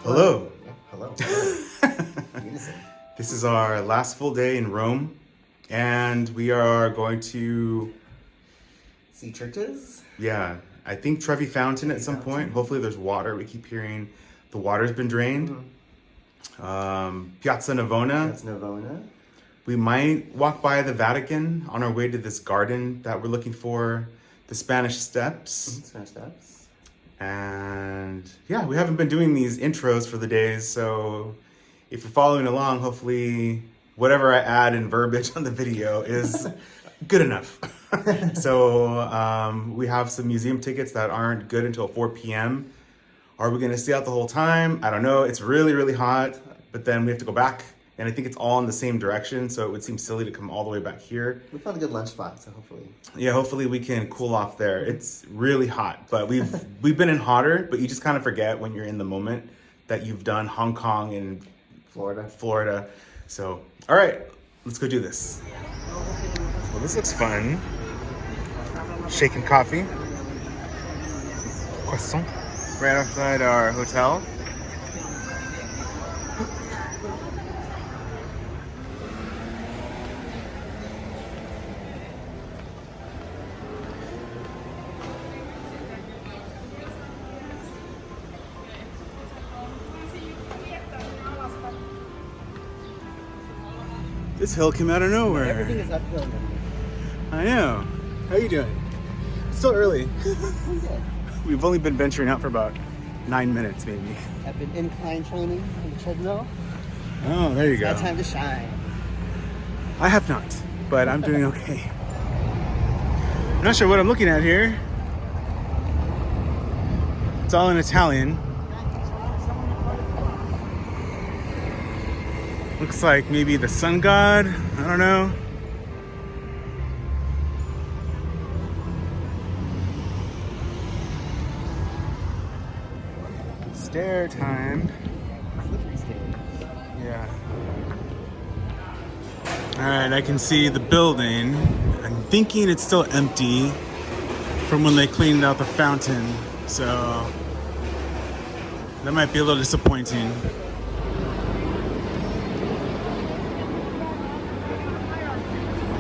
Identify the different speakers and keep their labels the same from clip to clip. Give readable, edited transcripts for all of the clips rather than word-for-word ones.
Speaker 1: Hello.
Speaker 2: Hello.
Speaker 1: This is our last full day in Rome, and we are going to
Speaker 2: See churches?
Speaker 1: I think Trevi Fountain at some point. Hopefully there's water. We keep hearing the water's been drained. Piazza Navona.
Speaker 2: That's Navona.
Speaker 1: We might walk by the Vatican on our way to this garden that we're looking for, the Spanish Steps.
Speaker 2: Spanish Steps.
Speaker 1: And yeah, we haven't been doing these intros for the days, so if you're following along, hopefully whatever I add in verbiage on the video is good enough. So we have some museum tickets that aren't good until 4 p.m. Are we gonna stay out the whole time? I don't know. It's really, really hot, but then we have to go back. And I think it's all in the same direction, so it would seem silly to come all the way back here.
Speaker 2: We found a good lunch spot, so hopefully.
Speaker 1: Yeah, hopefully we can cool off there. It's really hot, but we've been in hotter, but you just kind of forget when you're in the moment that you've done Hong Kong and Florida. So, all right, let's go do this. Well, this looks fun. Shaken coffee. Croissant. Right outside our hotel. This hill came out of nowhere.
Speaker 2: Everything is uphill.
Speaker 1: I know. How you doing? It's still early. We've only been venturing out for about 9 minutes, maybe.
Speaker 2: I've been incline training on the treadmill.
Speaker 1: Oh, there you go.
Speaker 2: It's my time to shine.
Speaker 1: I have not, but I'm doing okay. I'm not sure what I'm looking at here. It's all in Italian. Looks like maybe the sun god. I don't know. Stair time. Yeah. Alright, I can see the building. I'm thinking it's still empty from when they cleaned out the fountain. So that might be a little disappointing.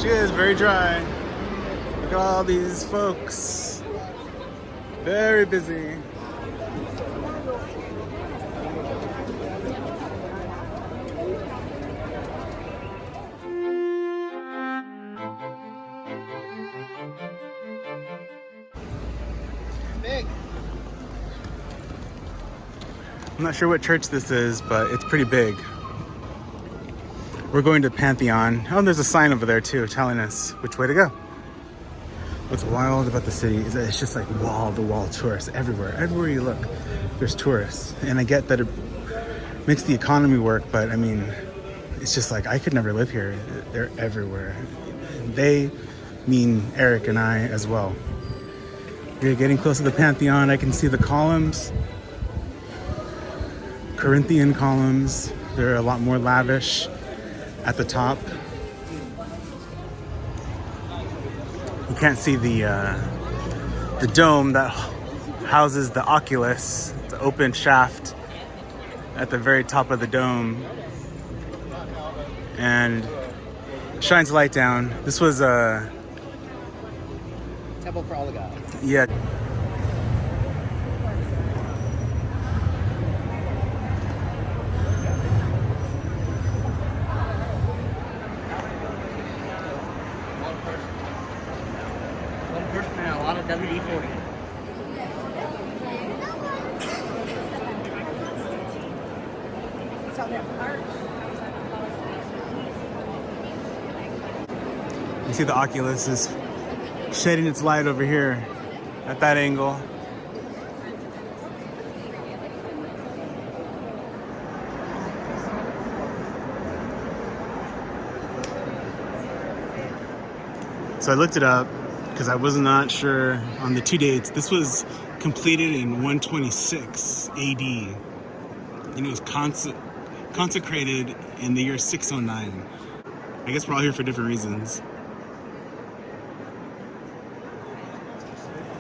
Speaker 1: She is very dry. Look at all these folks. Very busy.
Speaker 2: Big.
Speaker 1: I'm not sure what church this is, but it's pretty big. We're going to Pantheon. Oh, and there's a sign over there too telling us which way to go. What's wild about the city is that it's just like wall-to-wall tourists everywhere. Everywhere you look, there's tourists. And I get that it makes the economy work, but I mean, it's just like, I could never live here. They're everywhere. They mean Eric and I as well. We're getting close to the Pantheon. I can see the columns. Corinthian columns. They're a lot more lavish at the top. You can't see the dome that houses the oculus, the open shaft at the very top of the dome, and shines light down. This was a
Speaker 2: Temple for all the gods.
Speaker 1: yeah.
Speaker 2: A lot of WD-40.
Speaker 1: You see the oculus is shedding its light over here at that angle. So I looked it up because I was not sure on the two dates. This was completed in 126 AD, and it was consecrated in the year 609. I guess we're all here for different reasons.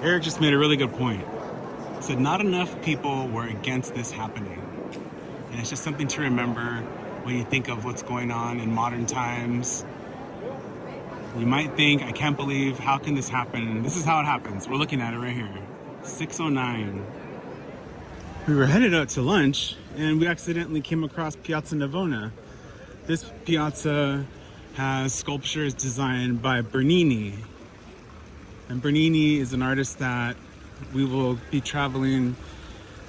Speaker 1: Eric just made a really good point. He said not enough people were against this happening. And it's just something to remember when you think of what's going on in modern times. You might think, I can't believe, how can this happen? This is how it happens. We're looking at it right here. 6:09. We were headed out to lunch and we accidentally came across Piazza Navona. This piazza has sculptures designed by Bernini. And Bernini is an artist that we will be traveling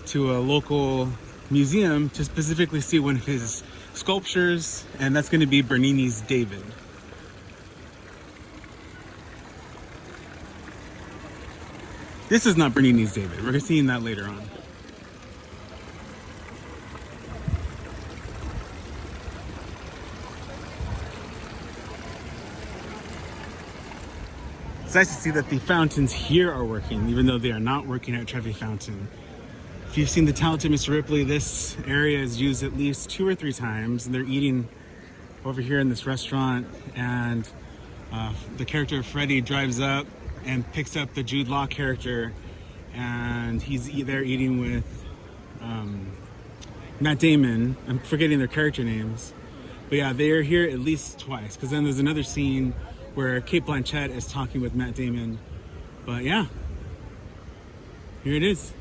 Speaker 1: to a local museum to specifically see one of his sculptures, and that's going to be Bernini's David. This is not Bernini's David. We're seeing that later on. It's nice to see that the fountains here are working, even though they are not working at Trevi Fountain. If you've seen The Talented Mr. Ripley, this area is used at least 2 or 3 times, and they're eating over here in this restaurant, and the character of Freddy drives up and picks up the Jude Law character, and he's there eating with Matt Damon. I'm forgetting their character names, but yeah, they are here at least twice, because then there's another scene where Kate Blanchett is talking with Matt Damon. But yeah, here it is.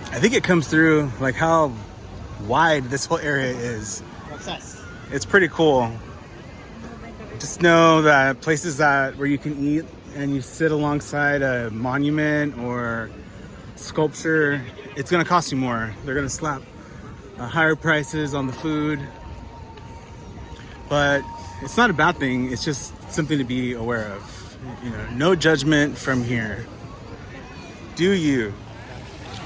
Speaker 1: I think it comes through like how wide this whole area is.
Speaker 2: Obsessed.
Speaker 1: It's pretty cool. Just know that places where you can eat and you sit alongside a monument or sculpture, it's gonna cost you more. They're gonna slap higher prices on the food, but it's not a bad thing. It's just something to be aware of. You know, no judgment from here. Do you?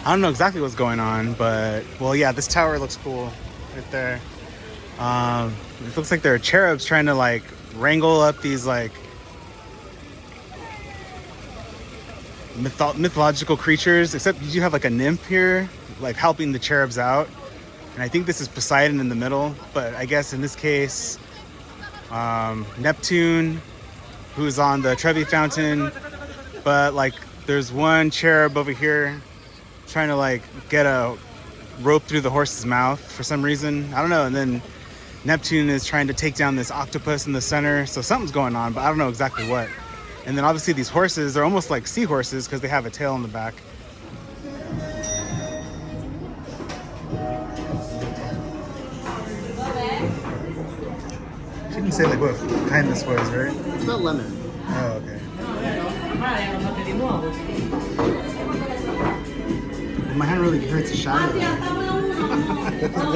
Speaker 1: I don't know exactly what's going on, but well, yeah, this tower looks cool right there. It looks like there are cherubs trying to like wrangle up these like mythological creatures, except you have like a nymph here like helping the cherubs out, and I think this is Poseidon in the middle, but I guess in this case Neptune, who's on the Trevi fountain, but like there's one cherub over here trying to like get a rope through the horse's mouth for some reason. I don't know. And then Neptune is trying to take down this octopus in the center. So something's going on, but I don't know exactly what. And then obviously these horses are almost like seahorses because they have a tail in the back. She didn't say like what kind this was, right?
Speaker 2: It's not lemon.
Speaker 1: Oh, okay. My hand really hurts a shadow.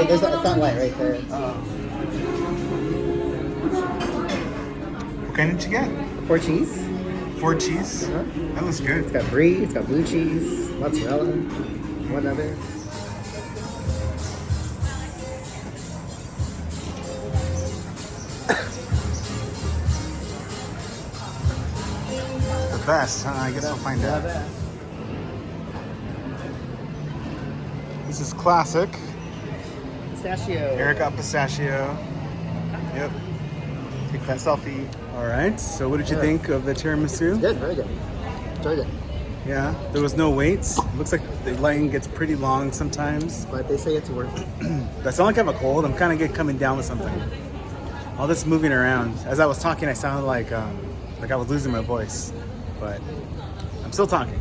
Speaker 2: There's that light right there.
Speaker 1: What kind did you get?
Speaker 2: 4 cheese.
Speaker 1: 4 cheese?
Speaker 2: Huh?
Speaker 1: That looks good.
Speaker 2: It's got brie, it's got blue cheese, mozzarella, one other.
Speaker 1: The best, huh? I guess we'll find out. This is classic.
Speaker 2: Pistachio.
Speaker 1: Eric got pistachio. Yep. Take that selfie. All right. So, what did you think of the tiramisu?
Speaker 2: Good, very good. Enjoyed it.
Speaker 1: Yeah. There was no waits. Looks like the line gets pretty long sometimes.
Speaker 2: But they say it's worth it.
Speaker 1: I sound like I have a cold. I'm kind of coming down with something. All this moving around. As I was talking, I sounded like I was losing my voice, but I'm still talking.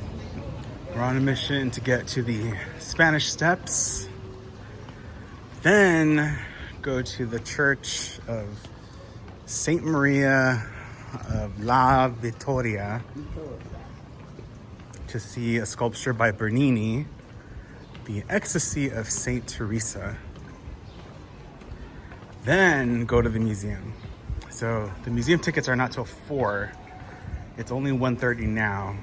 Speaker 1: We're on a mission to get to the Spanish Steps, then go to the Church of Saint Maria of La Vittoria to see a sculpture by Bernini, the Ecstasy of Saint Teresa. Then go to the museum. So the museum tickets are not till 4. It's only 1:30 now,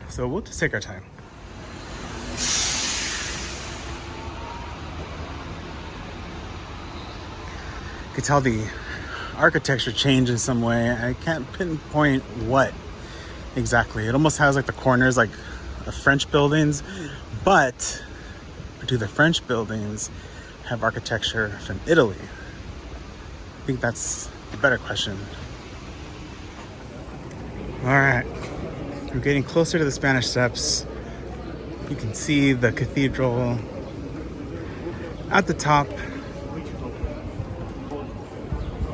Speaker 1: so we'll just take our time. You could tell the architecture changed in some way. I can't pinpoint what exactly. It almost has like the corners like French buildings, but do the French buildings have architecture from Italy? I think that's a better question. All right, we're getting closer to the Spanish Steps. You can see the cathedral at the top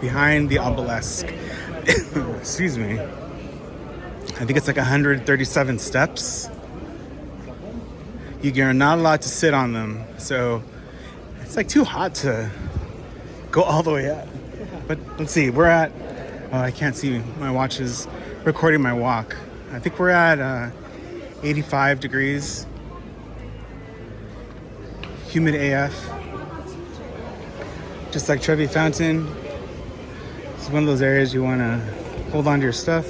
Speaker 1: behind the obelisk. Excuse me. I think it's like 137 steps. You're not allowed to sit on them, so it's like too hot to go all the way up. But let's see, we're at, oh, I can't see, my watch is recording my walk. I think we're at 85 degrees. Humid AF. Just like Trevi Fountain. It's one of those areas you want to hold on to your stuff.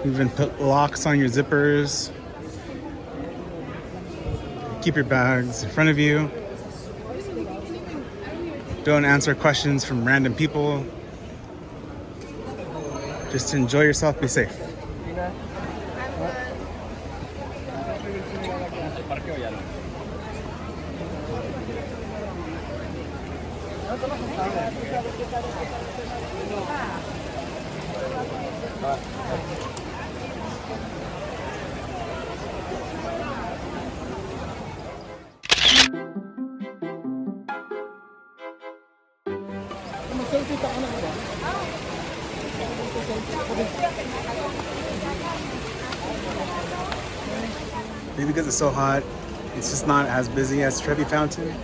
Speaker 1: Even put locks on your zippers. Keep your bags in front of you. Don't answer questions from random people. Just enjoy yourself, be safe. Maybe because it's so hot, it's just not as busy as Trevi Fountain.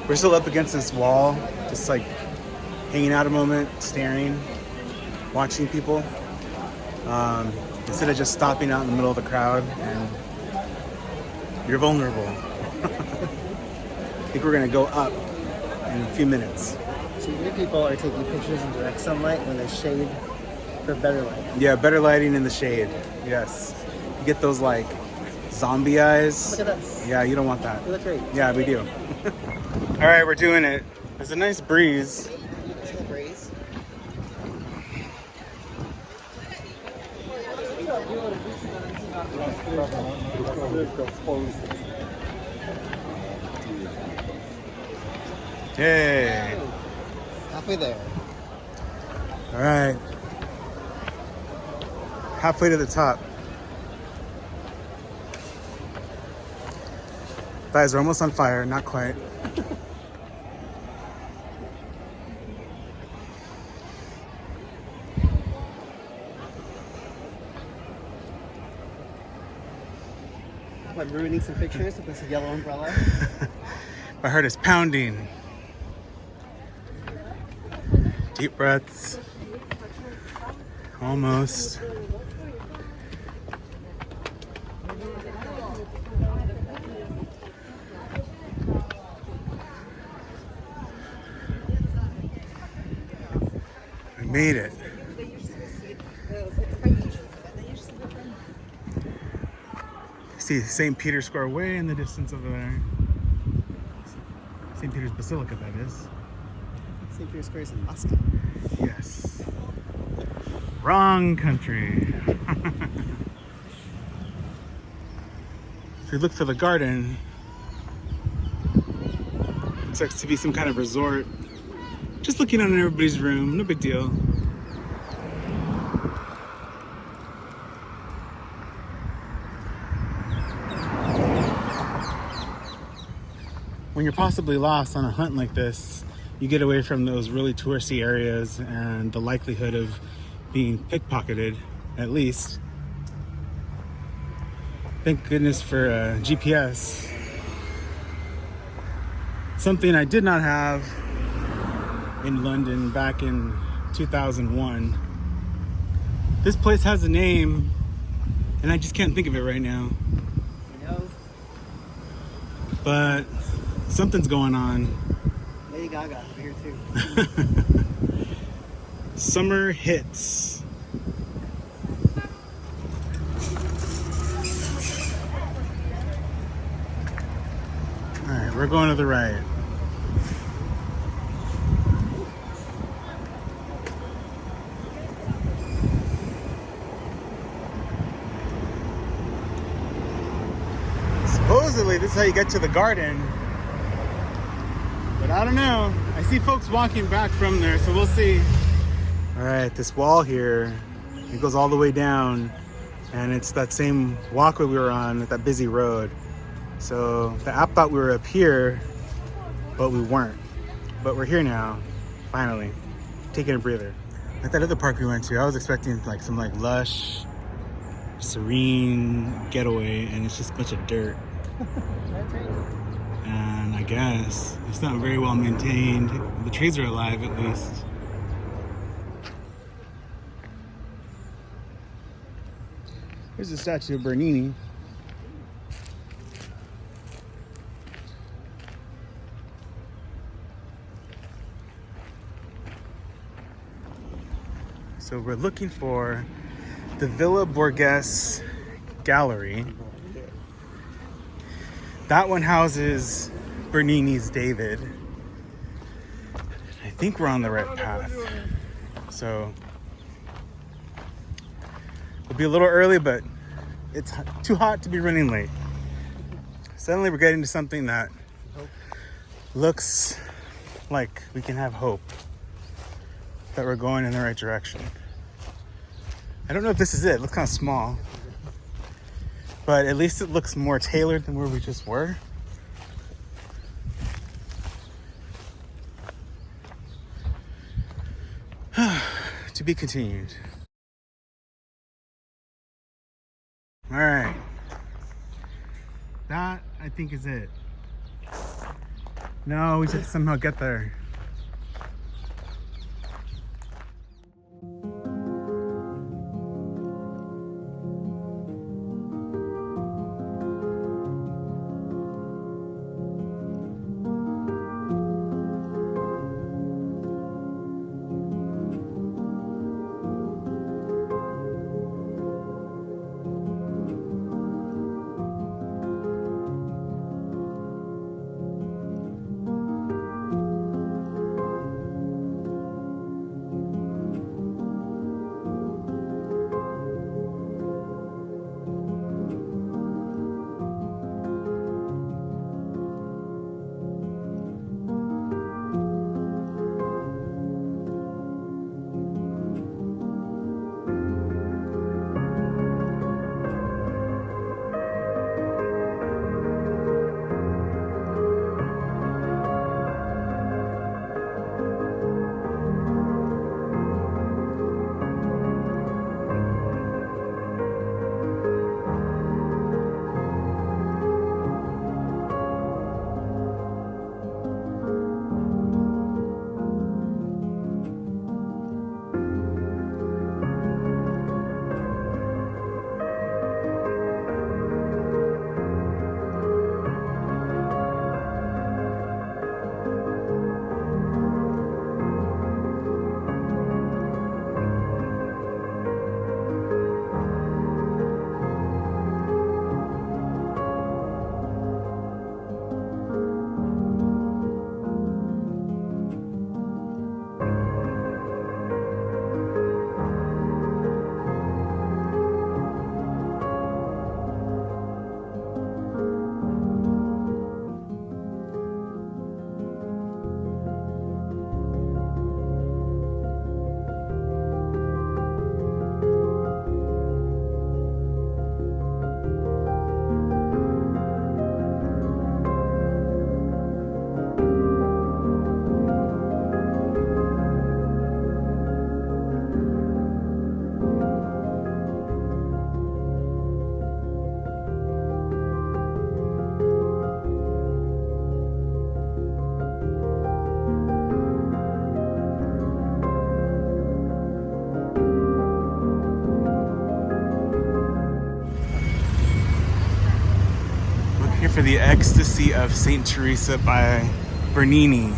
Speaker 1: We're still up against this wall, just like hanging out a moment, staring, watching people. Instead of just stopping out in the middle of the crowd, and you're vulnerable. I think we're gonna go up in a few minutes.
Speaker 2: So you people are taking pictures in direct sunlight when there's shade for better light.
Speaker 1: Yeah, better lighting in the shade. Yes. You get those like zombie eyes.
Speaker 2: Look at us.
Speaker 1: Yeah, you don't want that.
Speaker 2: We look great.
Speaker 1: Yeah, we do. All right, we're doing it. There's a nice breeze.
Speaker 2: See the breeze?
Speaker 1: Yay.
Speaker 2: Halfway there.
Speaker 1: All right. Halfway to the top. Thighs are almost on fire, not quite.
Speaker 2: What, ruining some pictures with this yellow umbrella?
Speaker 1: My heart is pounding. Deep breaths. Almost. We made it. See St. Peter's Square way in the distance over there. St. Peter's Basilica, that is.
Speaker 2: St. Peter's Square is in Moscow.
Speaker 1: Yes. Wrong country. If you look for the garden, it looks to be some kind of resort. Just looking out in everybody's room, no big deal. When you're possibly lost on a hunt like this, you get away from those really touristy areas and the likelihood of being pickpocketed, at least. Thank goodness for GPS. Something I did not have in London back in 2001. This place has a name, and I just can't think of it right now.
Speaker 2: You know,
Speaker 1: But something's going on.
Speaker 2: Lady Gaga over here too.
Speaker 1: Summer hits. All right, we're going to the right. Supposedly, this is how you get to the garden. I don't know. I see folks walking back from there, so we'll see. All right, this wall here, it goes all the way down, and it's that same walkway we were on at that busy road. So the app thought we were up here, but we weren't. But we're here now, finally, taking a breather. Like that other park we went to, I was expecting like some like lush, serene getaway, and it's just a bunch of dirt. And I guess it's not very well maintained. The trees are alive at least. Here's a statue of Bernini. So we're looking for the Villa Borghese Gallery. That one houses Bernini's David. I think we're on the right path. So we'll be a little early, but it's too hot to be running late. Suddenly we're getting to something that looks like we can have hope that we're going in the right direction. I don't know if this is it. It looks kind of small. But at least it looks more tailored than where we just were. To be continued. All right. That, I think, is it. No, we should somehow get there. For the Ecstasy of Saint Teresa by Bernini.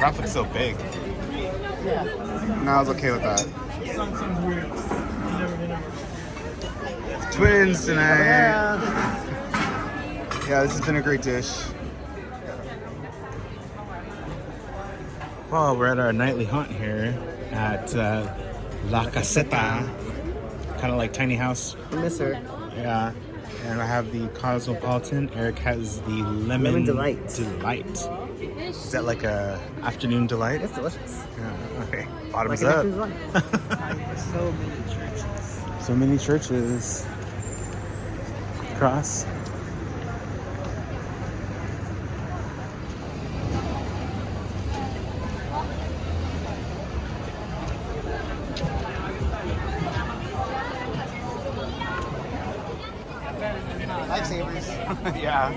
Speaker 1: crowd looks so big.
Speaker 2: Yeah.
Speaker 1: No, I was okay with that. Twins tonight. Yeah, this has been a great dish. Well, we're at our nightly haunt here at La Caseta. Kind of like tiny house.
Speaker 2: I miss her.
Speaker 1: Yeah. And I have the Cosmopolitan. Eric has the Lemon
Speaker 2: Delight.
Speaker 1: Delight. Is that like a afternoon delight?
Speaker 2: It's delicious.
Speaker 1: Yeah, okay. Bottoms
Speaker 2: Like
Speaker 1: up.
Speaker 2: an afternoon. So many churches.
Speaker 1: So many churches. Cross.
Speaker 2: Lifesavers.
Speaker 1: Yeah.